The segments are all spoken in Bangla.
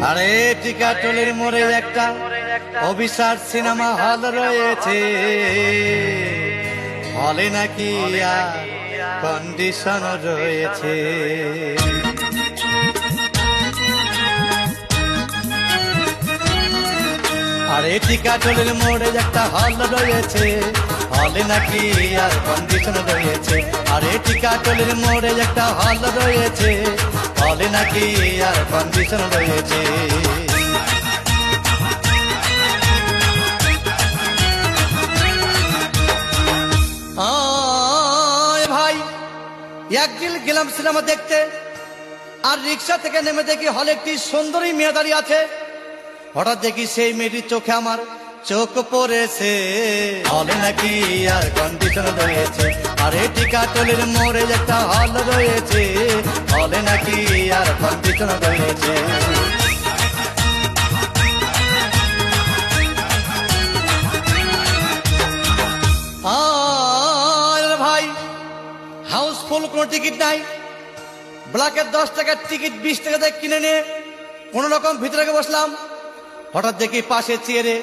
আরে টিকাটলের মোড়ে একটা অভিশাপ সিনেমা হল রয়েছে, হলে নাকি কন্ডিশন রয়েছে। আরে টিকাটলের মোড়ে একটা হল রয়েছে, হলে নাকি আর কন্ডিশন রয়েছে। আরে টিকাটলের মোড়ে একটা হল রয়েছে, হলে নাকি আর কন্ডিশন রয়েছে। ভাই একদিন গেলাম সিনেমা দেখতে, আর রিক্সা থেকে নেমে দেখি হলে একটি সুন্দরী মেয়ে দাঁড়িয়ে আছে। হঠাৎ দেখি সেই মেয়েটির চোখে আমার চোখ পড়েছে, হলে নাকি আর কন্ডিশন রয়েছে। আরে টিকাটলের মোড়ে একটা হল রয়েছে, হলে নাকি আর কন্ডিশন রয়েছে। ভাই হাউসফুল কোনো টিকিট নাই, ব্ল্যাকের 10 টাকার টিকিট 20 টাকা দিয়ে কিনে নিয়ে কোন রকম ভিতরে বসলাম। হঠাৎ দেখি পাশে চেয়ারে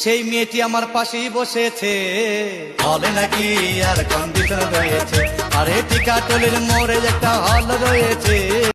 সেই মেয়েটি আমার পাশেই বসেছে, হলে নাকি আর কন্ডিশন রয়েছে। আরে টিকাটলের মোড়ে একটা হল রয়েছে।